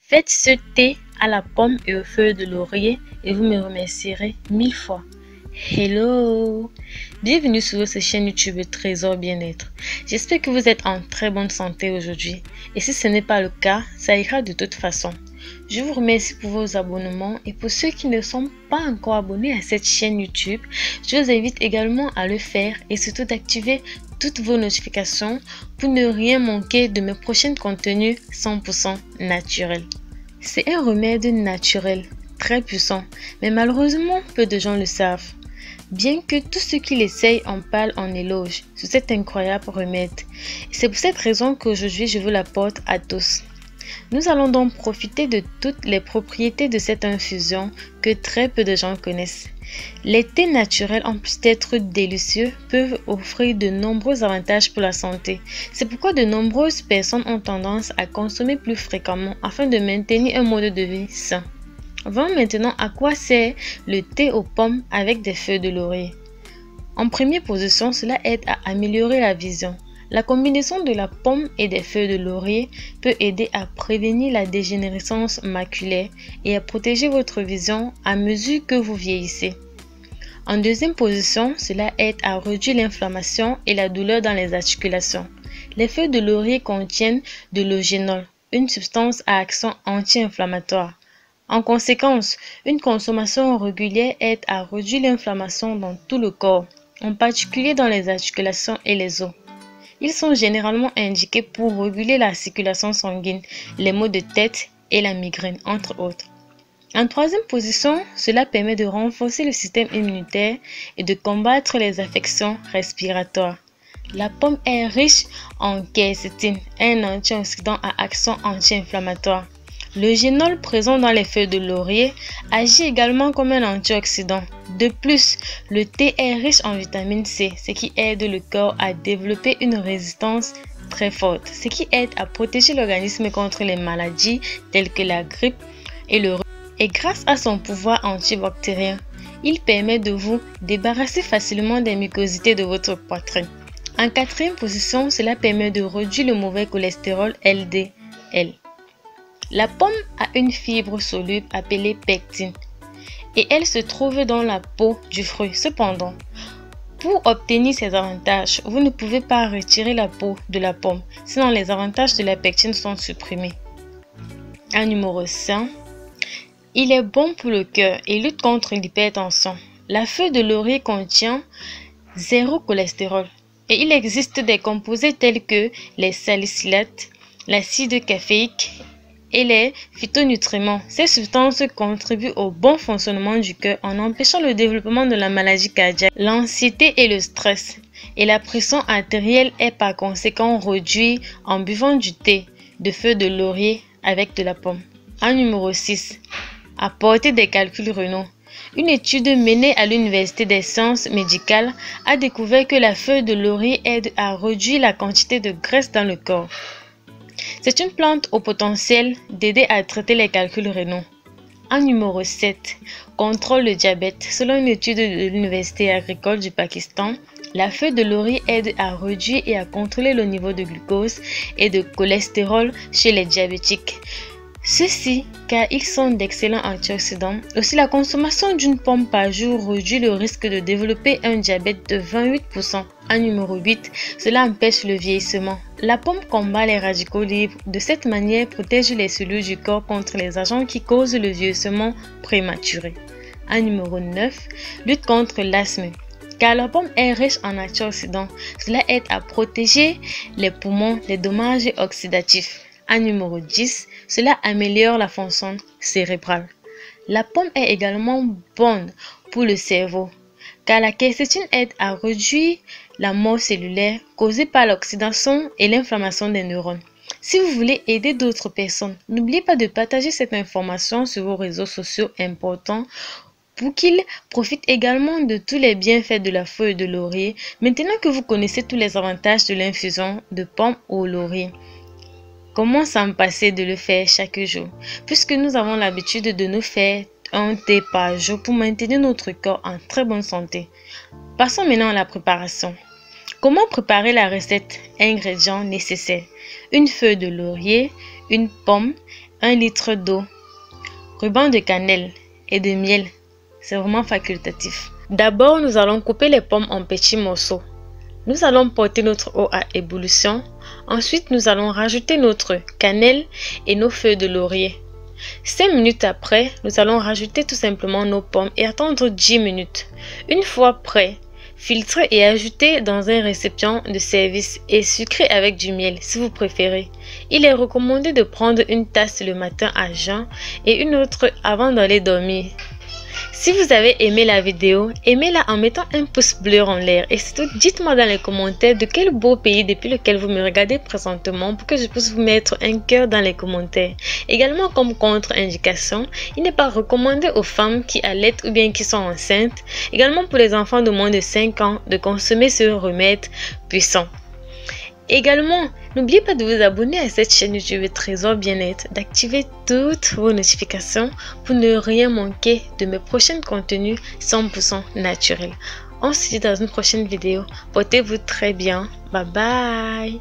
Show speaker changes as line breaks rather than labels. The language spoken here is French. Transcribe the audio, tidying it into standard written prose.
Faites ce thé à la pomme et aux feuilles de laurier et vous me remercierez 1000 fois. Hello! Bienvenue sur votre chaîne YouTube Trésor Bien-être. J'espère que vous êtes en très bonne santé aujourd'hui. Et si ce n'est pas le cas, ça ira de toute façon. Je vous remercie pour vos abonnements et pour ceux qui ne sont pas encore abonnés à cette chaîne YouTube, je vous invite également à le faire et surtout d'activer toutes vos notifications pour ne rien manquer de mes prochains contenus 100% naturels. C'est un remède naturel très puissant, mais malheureusement peu de gens le savent. Bien que tous ceux qui l'essayent en parlent en éloge sur cet incroyable remède. C'est pour cette raison qu'aujourd'hui je vous l'apporte à tous. Nous allons donc profiter de toutes les propriétés de cette infusion que très peu de gens connaissent. Les thés naturels, en plus d'être délicieux, peuvent offrir de nombreux avantages pour la santé. C'est pourquoi de nombreuses personnes ont tendance à consommer plus fréquemment afin de maintenir un mode de vie sain. Voyons maintenant à quoi sert le thé aux pommes avec des feuilles de laurier. En première position, cela aide à améliorer la vision. La combinaison de la pomme et des feuilles de laurier peut aider à prévenir la dégénérescence maculaire et à protéger votre vision à mesure que vous vieillissez. En deuxième position, cela aide à réduire l'inflammation et la douleur dans les articulations. Les feuilles de laurier contiennent de l'eugénol, une substance à action anti-inflammatoire. En conséquence, une consommation régulière aide à réduire l'inflammation dans tout le corps, en particulier dans les articulations et les os. Ils sont généralement indiqués pour réguler la circulation sanguine, les maux de tête et la migraine, entre autres. En troisième position, cela permet de renforcer le système immunitaire et de combattre les affections respiratoires. La pomme est riche en quercétine, un antioxydant à action anti-inflammatoire. L'eugénol présent dans les feuilles de laurier agit également comme un antioxydant. De plus, le thé est riche en vitamine C, ce qui aide le corps à développer une résistance très forte, ce qui aide à protéger l'organisme contre les maladies telles que la grippe et le rhume. Et grâce à son pouvoir antibactérien, il permet de vous débarrasser facilement des mucosités de votre poitrine. En quatrième position, cela permet de réduire le mauvais cholestérol LDL. La pomme a une fibre soluble appelée pectine et elle se trouve dans la peau du fruit. Cependant, pour obtenir ces avantages, vous ne pouvez pas retirer la peau de la pomme, sinon les avantages de la pectine sont supprimés. En numéro 5, il est bon pour le cœur et lutte contre l'hypertension. La feuille de laurier contient 0 cholestérol et il existe des composés tels que les salicylates, l'acide caféique et les phytonutriments. Ces substances contribuent au bon fonctionnement du cœur en empêchant le développement de la maladie cardiaque, l'anxiété et le stress. Et la pression artérielle est par conséquent réduite en buvant du thé de feuilles de laurier avec de la pomme. En numéro 6, apporter des calculs rénaux. Une étude menée à l'Université des sciences médicales a découvert que la feuille de laurier aide à réduire la quantité de graisse dans le corps. C'est une plante au potentiel d'aider à traiter les calculs rénaux. En numéro 7, contrôle le diabète. Selon une étude de l'Université agricole du Pakistan, la feuille de laurier aide à réduire et à contrôler le niveau de glucose et de cholestérol chez les diabétiques. Ceci car ils sont d'excellents antioxydants. Aussi, la consommation d'une pomme par jour réduit le risque de développer un diabète de 28%. En numéro 8, cela empêche le vieillissement. La pomme combat les radicaux libres. De cette manière, protège les cellules du corps contre les agents qui causent le vieillissement prématuré. En numéro 9, lutte contre l'asthme. Car la pomme est riche en antioxydants, cela aide à protéger les poumons des dommages oxydatifs. En numéro 10, cela améliore la fonction cérébrale. La pomme est également bonne pour le cerveau, car la quercétine aide à réduire la mort cellulaire causée par l'oxydation et l'inflammation des neurones. Si vous voulez aider d'autres personnes, n'oubliez pas de partager cette information sur vos réseaux sociaux importants pour qu'ils profitent également de tous les bienfaits de la feuille de laurier, maintenant que vous connaissez tous les avantages de l'infusion de pomme au laurier. Comment s'en passer de le faire chaque jour, puisque nous avons l'habitude de nous faire un thé par jour pour maintenir notre corps en très bonne santé. Passons maintenant à la préparation. Comment préparer la recette? Ingrédients nécessaires: une feuille de laurier, une pomme, 1 litre d'eau, ruban de cannelle et de miel. C'est vraiment facultatif. D'abord, nous allons couper les pommes en petits morceaux. Nous allons porter notre eau à ébullition. Ensuite, nous allons rajouter notre cannelle et nos feuilles de laurier. 5 minutes après, nous allons rajouter tout simplement nos pommes et attendre 10 minutes. Une fois prêt, filtrez et ajoutez dans un récipient de service et sucrez avec du miel si vous préférez. Il est recommandé de prendre une tasse le matin à jeun et une autre avant d'aller dormir. Si vous avez aimé la vidéo, aimez-la en mettant un pouce bleu en l'air et surtout dites-moi dans les commentaires de quel beau pays depuis lequel vous me regardez présentement pour que je puisse vous mettre un cœur dans les commentaires. Également comme contre-indication, il n'est pas recommandé aux femmes qui allaitent ou bien qui sont enceintes, également pour les enfants de moins de 5 ans de consommer ce remède puissant. Également, n'oubliez pas de vous abonner à cette chaîne YouTube Trésor Bien-être, d'activer toutes vos notifications pour ne rien manquer de mes prochains contenus 100% naturels. On se dit dans une prochaine vidéo. Portez-vous très bien. Bye bye.